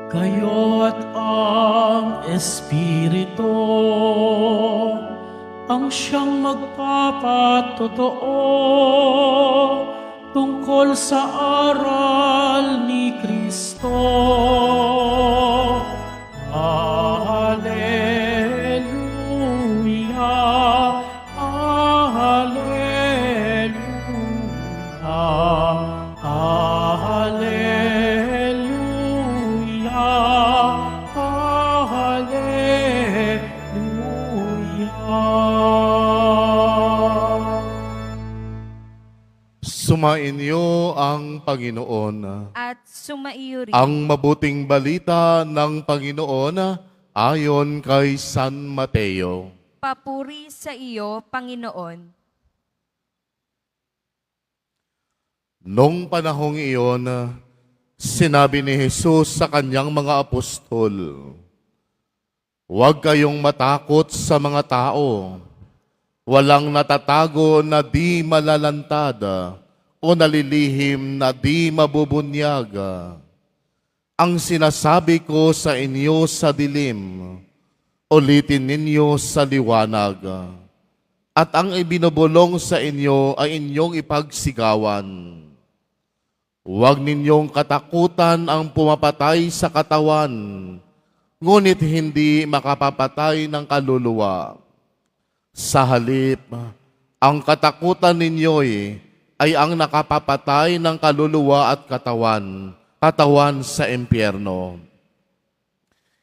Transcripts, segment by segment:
Kayo't ang Espiritu ang siyang magpapatotoo tungkol sa aral ni Kristo. Alleluia, Alleluia, Alleluia, Alleluia. Sumainyo ang Panginoon. At sumaiyo rin. Ang mabuting balita ng Panginoon ayon kay San Mateo. Papuri sa iyo, Panginoon. Nung panahong iyon, sinabi ni Jesus sa kanyang mga apostol, "Huwag kayong matakot sa mga tao. Walang natatago na di malalantad o nalilihim na di mabubunyag. Ang sinasabi ko sa inyo sa dilim, ulitin ninyo sa liwanag. At ang ibinubulong sa inyo ay inyong ipagsigawan. Huwag ninyong katakutan ang pumapatay sa katawan, ngunit hindi makapapatay ng kaluluwa. Sa halip, ang katakutan ninyo'y ay ang nakapapatay ng kaluluwa at katawan sa impyerno.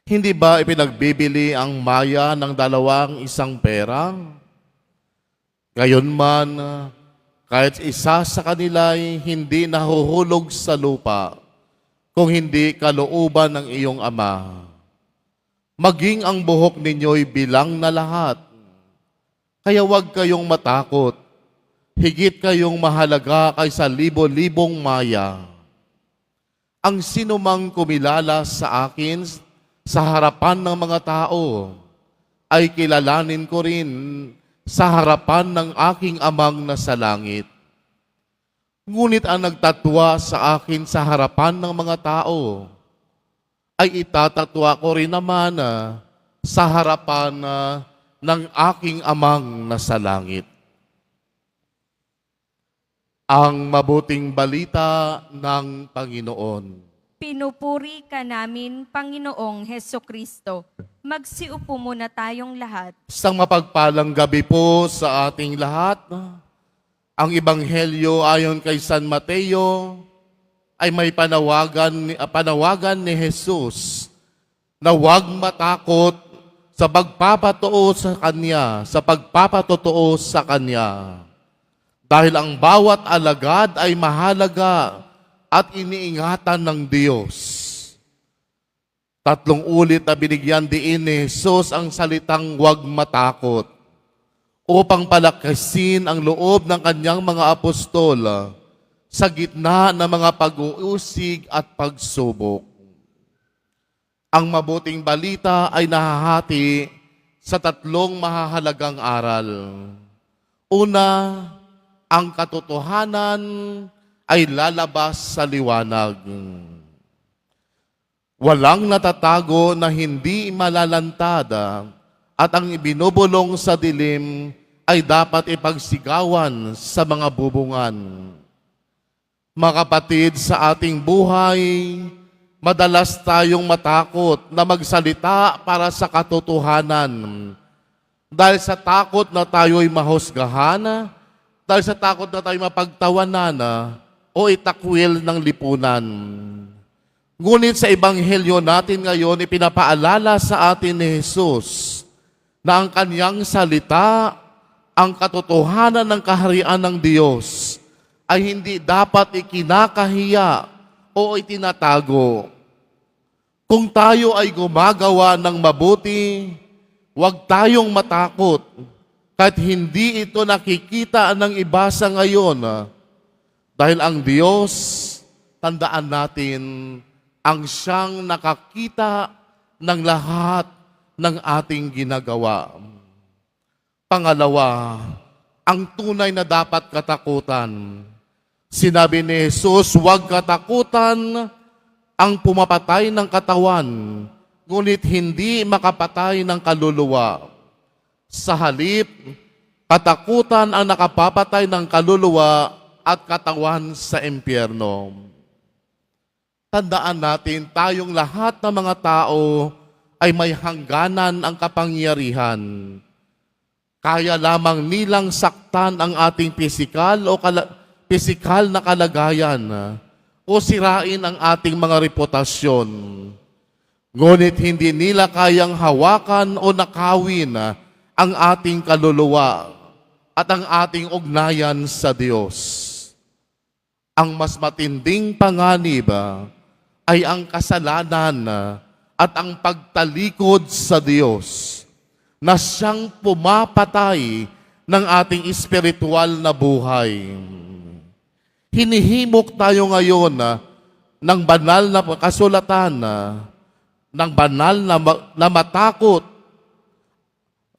Hindi ba ipinagbibili ang maya ng 2 pera? Gayunman, kahit isa sa kanila'y hindi nahuhulog sa lupa kung hindi kalooban ng iyong Ama. Maging ang buhok ninyo'y bilang na lahat. Kaya huwag kayong matakot. Higit kayong mahalaga kaysa libo-libong maya. Ang sinumang kumilala sa akin sa harapan ng mga tao, ay kilalanin ko rin sa harapan ng aking Amang nasa langit. Ngunit ang nagtatwa sa akin sa harapan ng mga tao, ay itatatwa ko rin naman sa harapan ng aking Amang nasa langit." Ang mabuting balita ng Panginoon. Pinupuri ka namin, Panginoong Hesukristo. Magsiupo muna tayong lahat. Isang mapagpalang gabi po sa ating lahat. Ang Ebanghelyo ayon kay San Mateo ay may panawagan ni Jesus na huwag matakot sa pagpapatotoo sa Kanya. Dahil ang bawat alagad ay mahalaga at iniingatan ng Diyos. 3 ulit na binigyan diin ni Jesus ang salitang huwag matakot upang palakasin ang loob ng kanyang mga apostol sa gitna ng mga pag-uusig at pagsubok. Ang mabuting balita ay nahahati sa 3 mahahalagang aral. Una, ang katotohanan ay lalabas sa liwanag. Walang natatago na hindi malalantad at ang ibinubulong sa dilim ay dapat ipagsigawan sa mga bubungan. Mga kapatid, sa ating buhay, madalas tayong matakot na magsalita para sa katotohanan. Dahil sa takot na tayo'y mahusgahan, dahil sa takot na tayo mapagtawanan o itakwil ng lipunan. Ngunit sa Ebanghelyo natin ngayon, ipinapaalala sa atin ni Jesus na ang kanyang salita, ang katotohanan ng kaharian ng Diyos, ay hindi dapat ikinakahiya o itinatago. Kung tayo ay gumagawa ng mabuti, huwag tayong matakot. kahit hindi ito nakikita ng iba sa ngayon. Dahil ang Diyos, tandaan natin, ang siyang nakakita ng lahat ng ating ginagawa. Pangalawa, ang tunay na dapat katakutan. Sinabi ni Jesus, huwag katakutan ang pumapatay ng katawan, ngunit hindi makapatay ng kaluluwa. Sa halip, katakutan ang nakapapatay ng kaluluwa at katawan sa impyerno. Tandaan natin, tayong lahat ng mga tao ay may hangganan ang kapangyarihan. Kaya lamang nilang saktan ang ating pisikal na kalagayan o sirain ang ating mga reputasyon. Ngunit hindi nila kayang hawakan o nakawin ang ating kaluluwa at ang ating ugnayan sa Diyos. Ang mas matinding panganib ay ang kasalanan at ang pagtalikod sa Diyos na siyang pumapatay ng ating espiritual na buhay. Hinihimok tayo ngayon ng banal na kasulatan, ng banal na matakot,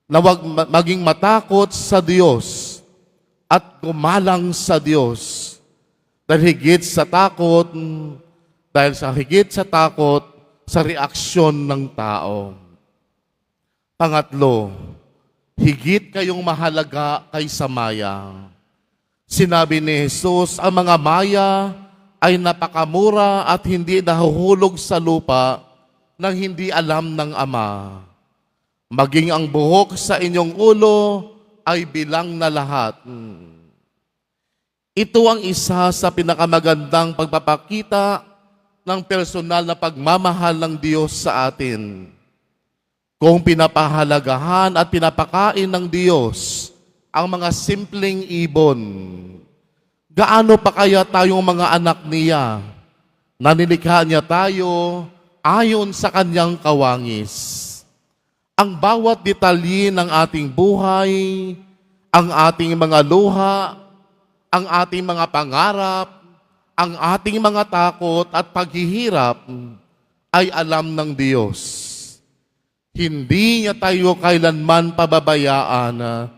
na wag maging matakot sa Diyos at gumalang sa Diyos. Dahil sa higit sa takot, sa reaksyon ng tao. Pangatlo, higit kayong mahalaga kaysa maya. Sinabi ni Jesus, ang mga maya ay napakamura at hindi nahuhulog sa lupa nang hindi alam ng Ama. Maging ang buhok sa inyong ulo ay bilang na lahat. Ito ang isa sa pinakamagandang pagpapakita ng personal na pagmamahal ng Diyos sa atin. Kung pinapahalagahan at pinapakain ng Diyos ang mga simpleng ibon, gaano pa kaya tayong mga anak niya? Nanilikha niya tayo ayon sa kanyang kawangis. Ang bawat detalye ng ating buhay, ang ating mga luha, ang ating mga pangarap, ang ating mga takot at paghihirap ay alam ng Diyos. Hindi niya tayo kailanman pababayaan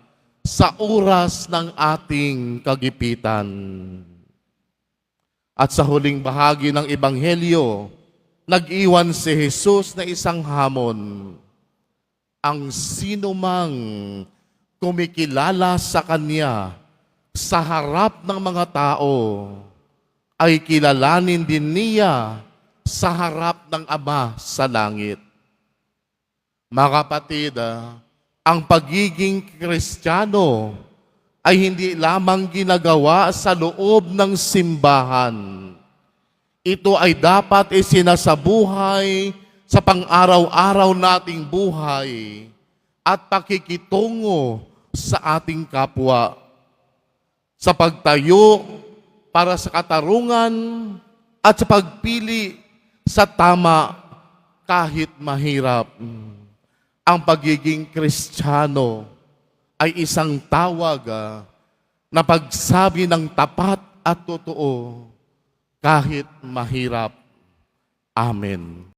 sa oras ng ating kagipitan. At sa huling bahagi ng Ebanghelyo, nag-iwan si Jesus na isang hamon. Ang sinumang kumikilala sa Kanya sa harap ng mga tao, ay kilalanin din niya sa harap ng Ama sa langit. Mga kapatid, ang pagiging Kristiyano ay hindi lamang ginagawa sa loob ng simbahan. Ito ay dapat isinasabuhay sa pang-araw-araw nating buhay at pakikitungo sa ating kapwa. Sa pagtayo para sa katarungan at sa pagpili sa tama kahit mahirap. Ang pagiging Kristiyano ay isang tawag na pagsabi ng tapat at totoo kahit mahirap. Amen.